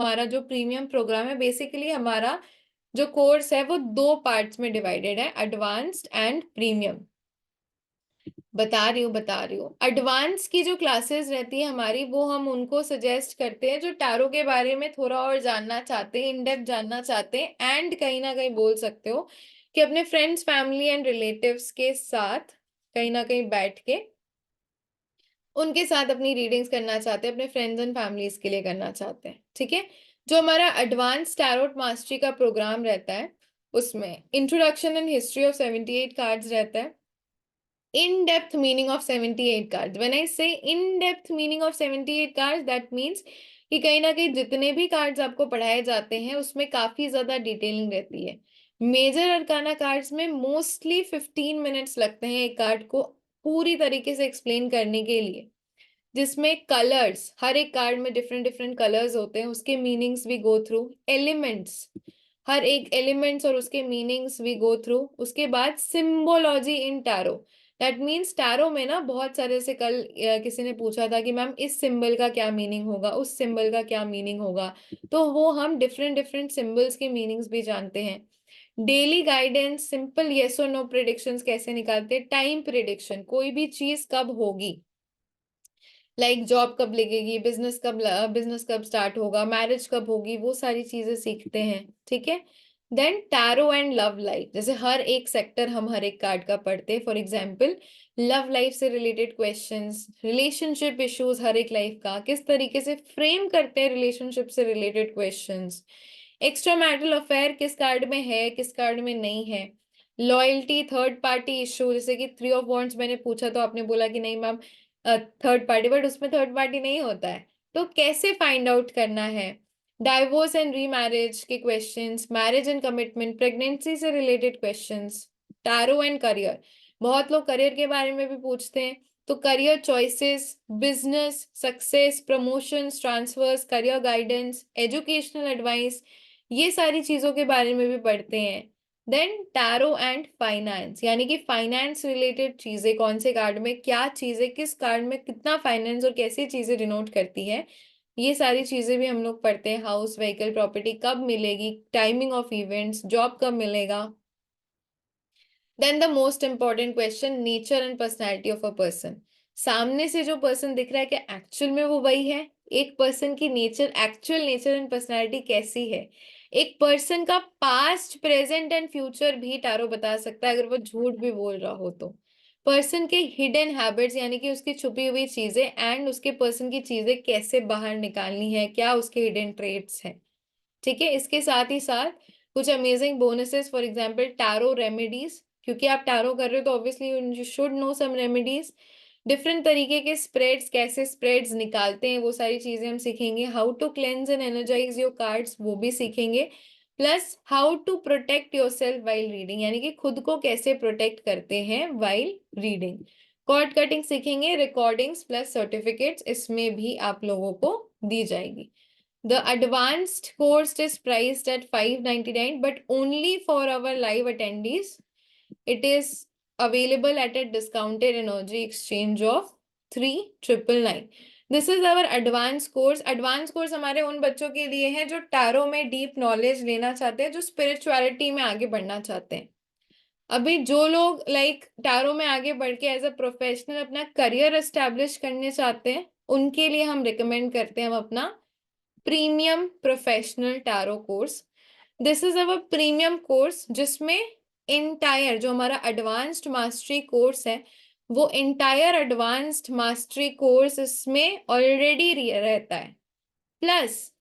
हमारा जो premium programme है, बेसिकली हमारा जो कोर्स है वो 2 पार्ट्स में डिवाइडेड है, एडवांस्ड एंड प्रीमियम। बता रही हूँ एडवांस की जो क्लासेस रहती है हमारी, वो हम उनको सजेस्ट करते हैं जो टैरो के बारे में थोड़ा और जानना चाहते हैं, इन डेप्थ जानना चाहते हैं, एंड कहीं ना कहीं बोल सकते हो कि अपने फ्रेंड्स, फैमिली एंड रिलेटिव्स के साथ कहीं ना कहीं बैठ के उनके साथ अपनी रीडिंग्स करना चाहते हैं, अपने फ्रेंड्स एंड फैमिलीज के लिए करना चाहते हैं। ठीक है। जो हमारा एडवांस टैरोट मास्टरी का प्रोग्राम रहता है, उसमें introduction and history of 78 cards रहता है, in depth meaning of 78 cards. When I say in depth meaning of 78 cards, that means कि कहीं ना कहीं जितने भी कार्ड्स आपको पढ़ाए जाते हैं उसमें काफी ज्यादा डिटेलिंग रहती है। मेजर अरकाना कार्ड्स में मोस्टली 15 मिनट्स लगते हैं एक कार्ड को पूरी तरीके से एक्सप्लेन करने के लिए, जिसमें कलर्स, हर एक कार्ड में डिफरेंट डिफरेंट कलर्स होते हैं, उसके मीनिंग्स भी गो थ्रू, एलिमेंट्स, हर एक एलिमेंट्स और उसके मीनिंग्स भी गो थ्रू। उसके बाद symbology in tarot, that means tarot में ना बहुत सारे से, कल किसी ने पूछा था कि मैम इस सिंबल का क्या मीनिंग होगा, उस सिंबल का क्या मीनिंग होगा, तो वो हम डिफरेंट डिफरेंट सिंबल्स के मीनिंग्स भी जानते हैं। डेली गाइडेंस, सिंपल येस और नो प्रिडिक्शंस कैसे निकालते हैं, टाइम प्रिडिक्शन, कोई भी चीज कब होगी, लाइक जॉब कब लगेगी, बिजनेस कब स्टार्ट होगा, मैरिज कब होगी, वो सारी चीजें सीखते हैं। ठीक है। Then tarot and love life, जैसे हर एक सेक्टर हम हर एक कार्ड का पढ़ते हैं। फॉर एग्जाम्पल लव लाइफ से रिलेटेड क्वेश्चंस, रिलेशनशिप इश्यूज, हर एक लाइफ का किस तरीके से फ्रेम करते हैं, रिलेशनशिप से related questions, extra marital affair किस कार्ड में है, किस कार्ड में नहीं है, लॉयल्टी, थर्ड पार्टी इशू, जैसे कि 3 ऑफ वॉन्ड्स मैंने पूछा तो आपने बोला कि नहीं मैम थर्ड पार्टी, बट उसमें थर्ड पार्टी नहीं होता है, तो कैसे फाइंड आउट करना है, डाइवोर्स एंड रीमैरिज के questions, marriage and commitment, pregnancy से related questions, tarot and career, बहुत लोग करियर के बारे में भी पूछते हैं, तो career choices, business success, promotions, transfers, career guidance, educational advice, ये सारी चीजों के बारे में भी पढ़ते हैं। देन टैरो एंड फाइनेंस, यानी कि फाइनेंस रिलेटेड चीजें, कौन से कार्ड में क्या चीजें, किस कार्ड में कितना फाइनेंस और कैसी चीजें डिनोट करती है, ये सारी चीजें भी हम लोग पढ़ते हैं। हाउस, व्हीकल, प्रॉपर्टी कब मिलेगी, टाइमिंग ऑफ इवेंट्स, जॉब कब मिलेगा। Then the most important question, nature and personality of a person, सामने से जो पर्सन दिख रहा है क्या एक्चुअल में वो वही है, एक पर्सन की nature, actual nature and personality कैसी है। एक पर्सन का पास्ट, प्रेजेंट एंड फ्यूचर भी टैरो बता सकता है अगर वो झूठ भी बोल रहा हो तो। पर्सन के हिडन हैबिट्स, यानी कि उसकी छुपी हुई चीजें, एंड उसके पर्सन की चीजें कैसे बाहर निकालनी है, क्या उसके हिडन ट्रेट्स हैं। ठीक है। इसके साथ ही साथ कुछ amazing bonuses, for example tarot remedies, क्योंकि आप टैरो कर रहे हो तो obviously you should know some remedies, different तरीके के स्प्रेड्स, कैसे स्प्रेड्स निकालते हैं वो सारी चीजें हम सीखेंगे, how to cleanse and energize your cards वो भी सीखेंगे, plus how to protect yourself while reading, यानी कि खुद को कैसे प्रोटेक्ट करते हैं वाइल रीडिंग। कॉर्ड कटिंग सीखेंगे, रिकॉर्डिंग्स प्लस सर्टिफिकेट्स इसमें भी आप लोगों को दी जाएगी। The advanced course is priced at 599, but only for our live attendees. It is available at a discounted energy exchange of 3,999. This is our advanced course. Advanced course हमारे उन बच्चों के लिए है जो टैरो में डीप नॉलेज लेना चाहते हैं, जो स्पिरिचुअलिटी में आगे बढ़ना चाहते हैं। अभी जो लोग लाइक टैरो में आगे बढ़ के एज अ प्रोफेशनल अपना करियर एस्टेब्लिश करने चाहते हैं, उनके लिए हम रिकमेंड करते हैं हम अपना premium professional tarot course. This is our premium course, जिसमें इंटायर जो हमारा एडवांस्ड मास्टरी कोर्स है, वो इंटायर एडवांस्ड मास्टरी कोर्स इसमें ऑलरेडी रहता है, प्लस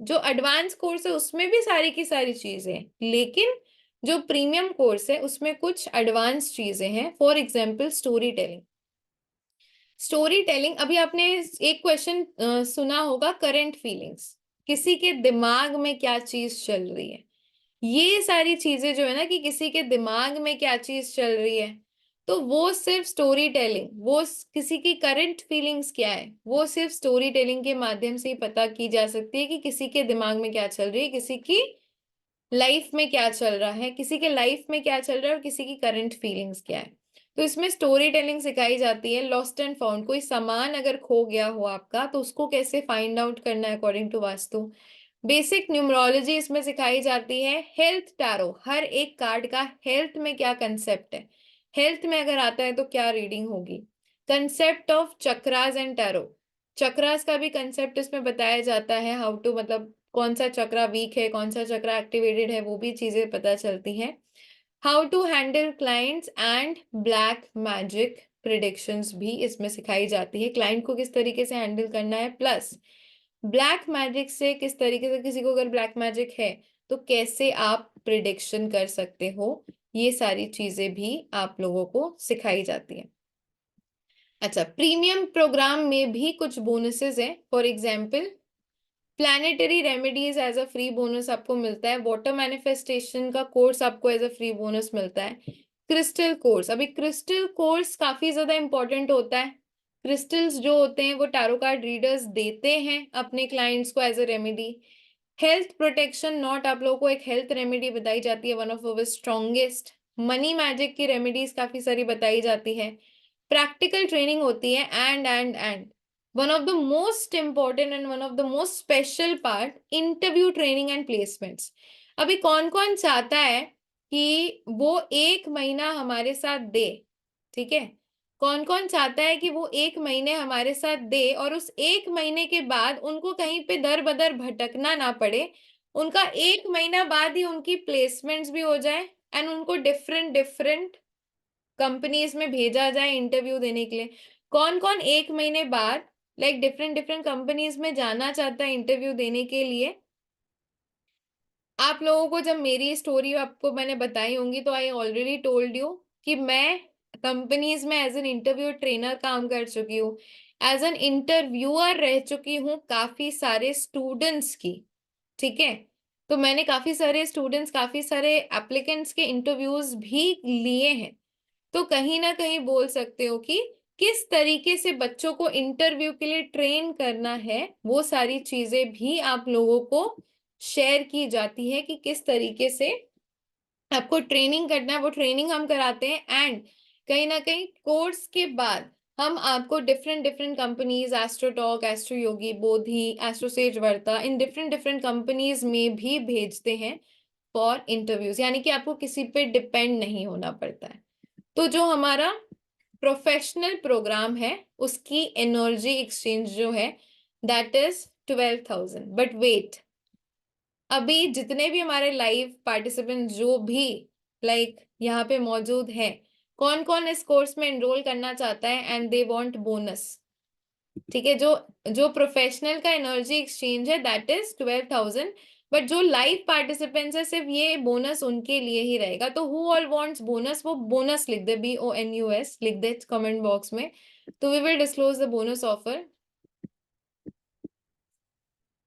जो एडवांस कोर्स है उसमें भी सारी की सारी चीजें, लेकिन जो प्रीमियम कोर्स है उसमें कुछ एडवांस चीजें हैं। For example story telling. Story telling, अभी आपने एक क्वेश्चन सुना होगा, करंट फीलिंग्स, किसी के दिमाग में क्या चीज चल रही है, ये सारी चीजें जो है ना कि किसी के दिमाग में क्या चीज चल रही है, तो वो सिर्फ स्टोरी टेलिंग, किसी की करंट फीलिंग्स क्या है, वो सिर्फ स्टोरी टेलिंग के माध्यम से ही पता की जा सकती है कि किसी के दिमाग में क्या चल रही है, किसी की लाइफ में क्या चल रहा है, किसी के लाइफ में क्या चल रहा है और किसी की करंट फीलिंग्स क्या है। तो इसमें स्टोरी टेलिंग सिखाई जाती है। लॉस्ट एंड फाउंड, कोई सामान अगर खो गया हो आपका तो उसको कैसे फाइंड आउट करना है according to vastu. Basic numerology इसमें सिखाई जाती है। हेल्थ टैरो, हर एक कार्ड का हेल्थ में क्या कंसेप्ट है, हेल्थ में अगर आता है तो क्या रीडिंग होगी। Concept of chakras and tarot, chakras का भी कंसेप्ट इसमें बताया जाता है, हाउ टू, मतलब कौन सा चक्रा वीक है, कौन सा चक्रा एक्टिवेटेड है, वो भी चीजें पता चलती हैं। How to handle clients and black magic predictions भी इसमें सिखाई जाती है, क्लाइंट को किस तरीके से हैंडल करना है, प्लस ब्लैक मैजिक से किस तरीके से, किसी को अगर ब्लैक मैजिक है तो कैसे आप प्रिडिक्शन कर सकते हो, ये सारी चीजें भी आप लोगों को सिखाई जाती है। अच्छा, प्रीमियम प्रोग्राम में भी कुछ बोनसेस हैं। For example, planetary remedies as a free bonus आपको मिलता है, वाटर मैनिफेस्टेशन का कोर्स आपको एज अ फ्री बोनस मिलता है, क्रिस्टल कोर्स, अभी क्रिस्टल कोर्स काफी ज्यादा इंपॉर्टेंट होता है। क्रिस्टल्स जो होते हैं वो टैरो कार्ड रीडर्स देते हैं अपने क्लाइंट्स को as a remedy. Health protection not, आप लोगों को एक हेल्थ रेमेडी बताई जाती है, one of our strongest. Money magic की रेमेडीज काफी सारी बताई जाती है। प्रैक्टिकल ट्रेनिंग होती है, and one of the most important and one of the most special part, interview training and placements. अभी कौन कौन चाहता है कि वो 1 महीना हमारे साथ दे, ठीक है, कौन कौन चाहता है कि वो 1 महीने हमारे साथ दे और उस 1 महीने के बाद उनको कहीं पे दर बदर भटकना ना पड़े, उनका 1 महीना बाद ही उनकी प्लेसमेंट्स भी हो जाए एंड उनको डिफरेंट डिफरेंट कंपनीज में भेजा जाए इंटरव्यू देने के लिए। कौन कौन 1 महीने बाद लाइक डिफरेंट डिफरेंट कंपनीज में जाना चाहता है इंटरव्यू देने के लिए। आप लोगों को जब मेरी स्टोरी आपको मैंने बताई होंगी तो आई ऑलरेडी टोल्ड यू कि मैं कंपनीज में एज एन इंटरव्यू ट्रेनर काम कर चुकी हूँ, एज एन इंटरव्यूअर रह चुकी हूँ काफी सारे स्टूडेंट्स की, ठीक है। तो मैंने काफी सारे स्टूडेंट्स, काफी सारे एप्लीकेंट्स के इंटरव्यूज भी लिए हैं। तो कहीं ना कहीं बोल सकते हो कि किस तरीके से बच्चों को इंटरव्यू के लिए ट्रेन करना है, वो सारी चीजें भी आप लोगों को शेयर की जाती है कि किस तरीके से आपको ट्रेनिंग करना है, वो ट्रेनिंग हम कराते हैं। एंड कहीं ना कहीं कोर्स के बाद हम आपको different different companies, Astrotalk, Astro Yogi, Bodhi, Astrosage Varta, इन डिफरेंट डिफरेंट कंपनीज में भी भेजते हैं फॉर इंटरव्यूज, यानी कि आपको किसी पे डिपेंड नहीं होना पड़ता है। तो जो हमारा प्रोफेशनल प्रोग्राम है उसकी एनर्जी एक्सचेंज जो है दैट इज 12,000। बट वेट, अभी जितने भी हमारे लाइव पार्टिसिपेंट जो भी यहाँ पे मौजूद हैं, कौन कौन इस कोर्स में एनरोल करना चाहता है एंड दे वांट बोनस, ठीक है। जो जो प्रोफेशनल का एनर्जी एक्सचेंज है दैट इज 12,000, बट जो लाइव पार्टिसिपेंट्स है सिर्फ ये बोनस उनके लिए ही रहेगा। तो हु ऑल वांट्स बोनस, वो बोनस लिख दे, BONUS लिख दे कमेंट बॉक्स में, तो we will disclose the bonus offer.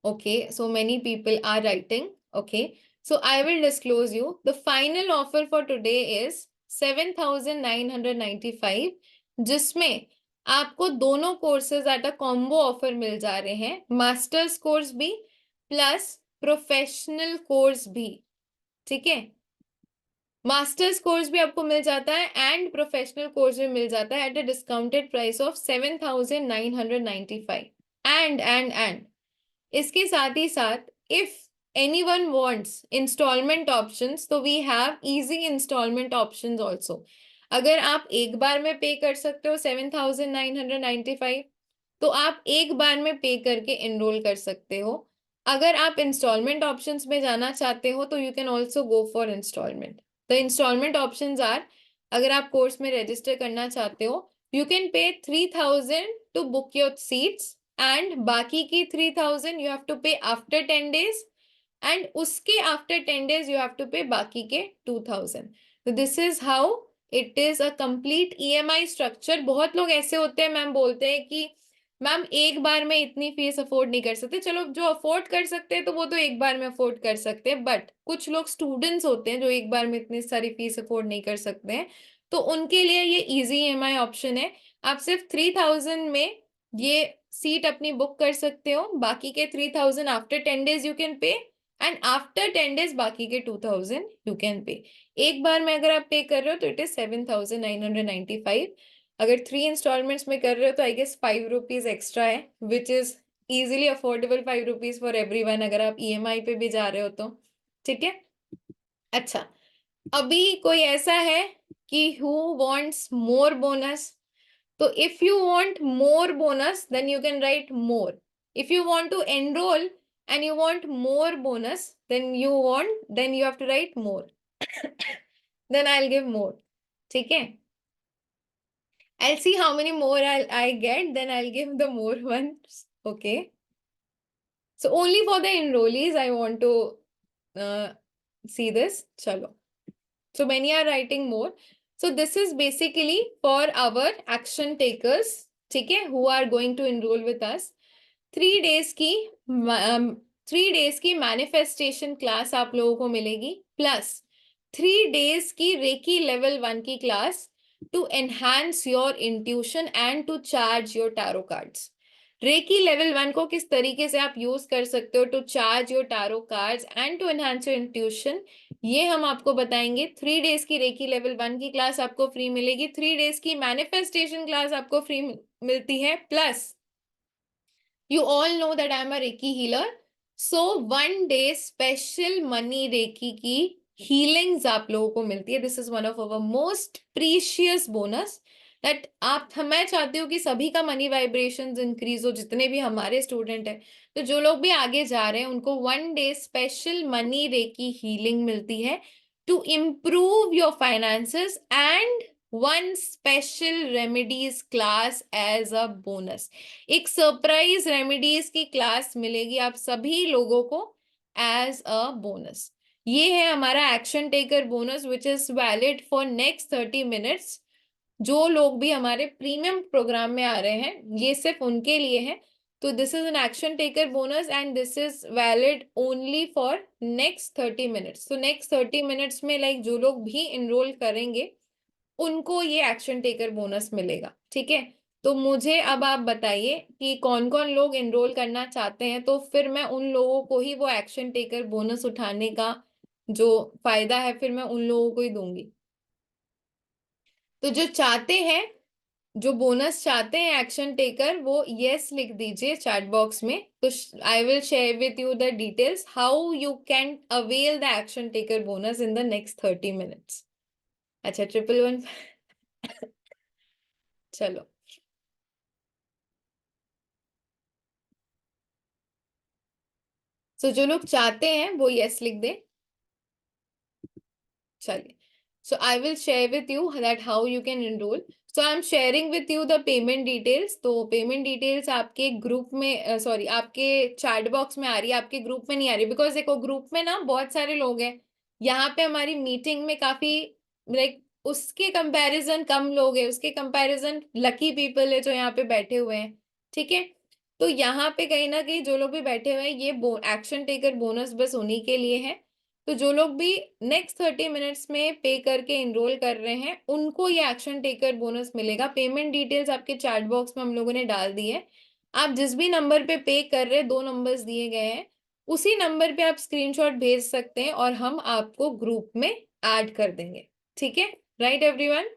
Okay, so many people are writing. Okay, so I will disclose you. The final offer for today is 7,995, जिसमें आपको दोनों courses at a combo offer मिल जा रहे हैं, masters course भी plus professional course भी, ठीक है। मास्टर्स कोर्स भी आपको मिल जाता है एंड प्रोफेशनल कोर्स भी मिल जाता है at a discounted price of 7,995। And इसके साथ ही साथ if anyone wants instalment options, तो we have easy instalment options also. अगर आप एक बार में पे कर सकते हो 7,995, तो आप एक बार में पे करके एनरोल कर सकते हो। अगर आप इंस्टॉलमेंट ऑप्शंस में जाना चाहते हो तो you can also go for installment. The installment options are, अगर आप कोर्स में रजिस्टर करना चाहते हो, you can pay 3,000 to book your seats and बाकी की 3,000 you have to pay after 10 days, एंड उसके after 10 days you have to pay बाकी के 2,000। तो this is how it is a complete EMI structure. बहुत लोग ऐसे होते हैं मैम, बोलते हैं कि मैम एक बार में इतनी फीस अफोर्ड नहीं कर सकते। चलो, जो अफोर्ड कर सकते हैं तो वो तो एक बार में अफोर्ड कर सकते हैं, बट कुछ लोग स्टूडेंट्स होते हैं जो एक बार में इतनी सारी फीस अफोर्ड नहीं कर सकते हैं, तो उनके लिए ये इजी EMI ऑप्शन है। आप सिर्फ 3,000 में ये सीट अपनी बुक कर सकते हो, बाकी के 3,000 आफ्टर 10 days यू कैन पे, एंड आफ्टर 10 days बाकी के 2,000 यू कैन पे। एक बार में अगर आप पे कर रहे हो तो इट इज 7,995। अगर 3 इंस्टॉलमेंट्स में कर रहे हो तो आई गेस 5 रुपीज एक्स्ट्रा है, which is easily affordable 5 rupees for everyone, अगर आप ईएमआई पे भी जा रहे हो तो। ठीक है। अच्छा, अभी कोई ऐसा है कि हु वांट्स मोर बोनस? तो if you want more bonus, then you can write more. If you want to enroll and you want more bonus, then you have to write more. Then I'll give more. ठीक है? I'll see how many more I get, then I'll give the more ones. Okay. So only for the enrollees I want to see this. Chalo. So many are writing more. So this is basically for our action takers, ठीक है, who are going to enroll with us. 3 days की 3 days की manifestation class आप लोगों को मिलेगी, plus 3 days की reiki level 1 की class to enhance your intuition and to charge your tarot cards. Reiki level 1 को किस तरीके से आप यूज कर सकते हो to charge your tarot cards and to enhance your intuition, ये हम आपको बताएंगे। 3 days की रेकी लेवल 1 की क्लास आपको फ्री मिलेगी, 3 days की मैनिफेस्टेशन क्लास आपको फ्री मिलती है, plus you all know that I am a Reiki healer. So 1 day special money Reiki की healings आप लोगों को मिलती है. This is one of our most precious bonus that मैं चाहती हूँ कि सभी का मनी वाइब्रेशंस इंक्रीज हो, जितने भी हमारे स्टूडेंट हैं, तो जो लोग भी आगे जा रहे हैं उनको 1 day special money reiki healing मिलती है to improve your finances and 1 special remedies class as a bonus. एक सरप्राइज रेमेडीज की क्लास मिलेगी आप सभी लोगों को एज अ बोनस। ये है हमारा action taker bonus which is valid for next 30 minutes. जो लोग भी हमारे प्रीमियम प्रोग्राम में आ रहे हैं ये सिर्फ उनके लिए है। तो this is an action taker bonus and this is valid only for next 30 minutes. तो नेक्स्ट 30 मिनट्स में जो लोग भी इनरोल करेंगे उनको ये एक्शन टेकर बोनस मिलेगा। ठीक है, तो मुझे अब आप बताइए कि कौन कौन लोग एनरोल करना चाहते हैं, तो फिर मैं उन लोगों को ही वो एक्शन टेकर बोनस उठाने का जो फायदा है फिर मैं उन लोगों को ही दूंगी। तो जो चाहते हैं, जो बोनस चाहते हैं एक्शन टेकर, वो यस लिख दीजिए चैट बॉक्स में। तो आई will share with you the details how you can avail the action taker bonus in the next 30 minutes. अच्छा, 111 चलो, तो जो लोग चाहते हैं वो यस लिख दे। चलिए, so I will share with you that how you can enrol. So I am sharing with you the payment details. तो पेमेंट डिटेल्स आपके ग्रुप में सॉरी आपके चैट बॉक्स में आ रही है, आपके ग्रुप में नहीं आ रही, बिकॉज देखो ग्रुप में ना बहुत सारे लोग हैं, यहाँ पे हमारी मीटिंग में काफी उसके कंपैरिजन कम लोग हैं, उसके कंपैरिजन लकी पीपल है जो यहाँ पे बैठे हुए हैं। ठीक है, तो यहाँ पे कहीं ना कहीं जो लोग भी बैठे हुए हैं ये एक्शन टेकर बोनस बस उन्हीं के लिए है। तो जो लोग भी नेक्स्ट 30 मिनट्स में पे करके इनरोल कर रहे हैं उनको ये एक्शन टेकर बोनस मिलेगा। पेमेंट डिटेल्स आपके चैट बॉक्स में हम लोगों ने डाल दी है। आप जिस भी नंबर पे कर रहे हैं, 2 नंबर्स दिए गए हैं, उसी नंबर पे आप स्क्रीनशॉट भेज सकते हैं और हम आपको ग्रुप में ऐड कर देंगे। ठीक है, राइट एवरीवन।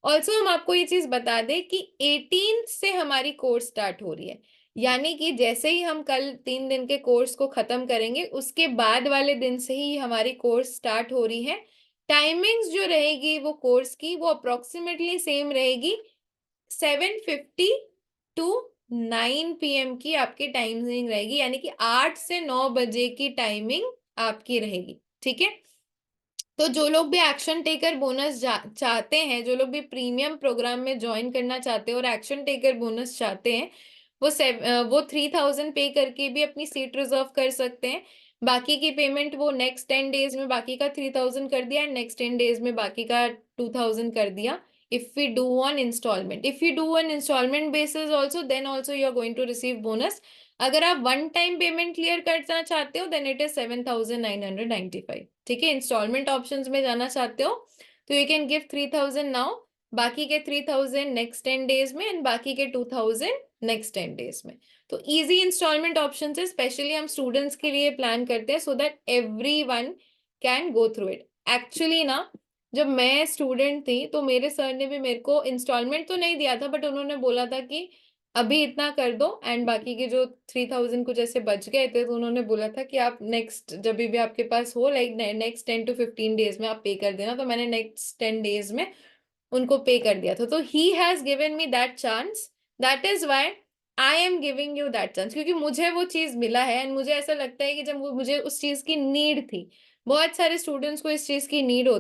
ऑल्सो हम आपको ये चीज बता दें कि 18 से हमारी कोर्स स्टार्ट हो रही है, यानी कि जैसे ही हम कल 3 दिन के कोर्स को खत्म करेंगे उसके बाद वाले दिन से ही हमारी कोर्स स्टार्ट हो रही है। टाइमिंग्स जो रहेगी वो कोर्स की वो अप्रोक्सीमेटली सेम रहेगी, 7:50 टू 9 PM की आपकी टाइमिंग रहेगी, यानी कि 8 से 9 बजे की टाइमिंग आपकी रहेगी। ठीक है, तो जो लोग भी एक्शन टेकर बोनस चाहते हैं, जो लोग भी प्रीमियम प्रोग्राम में ज्वाइन करना चाहते हैं और एक्शन टेकर बोनस चाहते हैं, वो 3000 पे करके भी अपनी सीट रिजर्व कर सकते हैं। बाकी की पेमेंट वो नेक्स्ट 10 डेज में बाकी का 3000 कर दिया, नेक्स्ट 10 डेज में बाकी का 2000 कर दिया। If we do on installment, if you do on installment basis also, then also you are going to receive bonus. अगर आप 1 टाइम पेमेंट क्लियर करना चाहते हो देन इट इज 7995। ठीक है, इंस्टॉलमेंट ऑप्शंस में जाना चाहते हो तो यू कैन गिव 3000 नाउ, बाकी के 3000 नेक्स्ट 10 डेज में एंड बाकी के 2000 नेक्स्ट 10 डेज में। तो इजी इंस्टॉलमेंट ऑप्शन है, स्पेशली हम स्टूडेंट्स के लिए प्लान करते हैं so that everyone can go through it. Actually ना, जब मैं स्टूडेंट थी तो मेरे सर ने भी मेरे को इंस्टॉलमेंट तो नहीं दिया था, बट उन्होंने बोला था कि अभी इतना कर दो एंड बाकी के जो 3000 कुछ ऐसे बच गए थे, तो उन्होंने बोला था कि आप नेक्स्ट जब भी आपके पास हो, लाइक नेक्स्ट 10 to 15 डेज में आप पे कर देना। तो मैंने नेक्स्ट 10 डेज में उनको पे कर दिया था। तो he has given me that chance, that is why I am giving you that chance, क्योंकि मुझे वो चीज मिला है एंड मुझे ऐसा लगता है कि जब वो मुझे उस चीज की नीड थी, बहुत सारे स्टूडेंट्स को इस चीज की नीड होती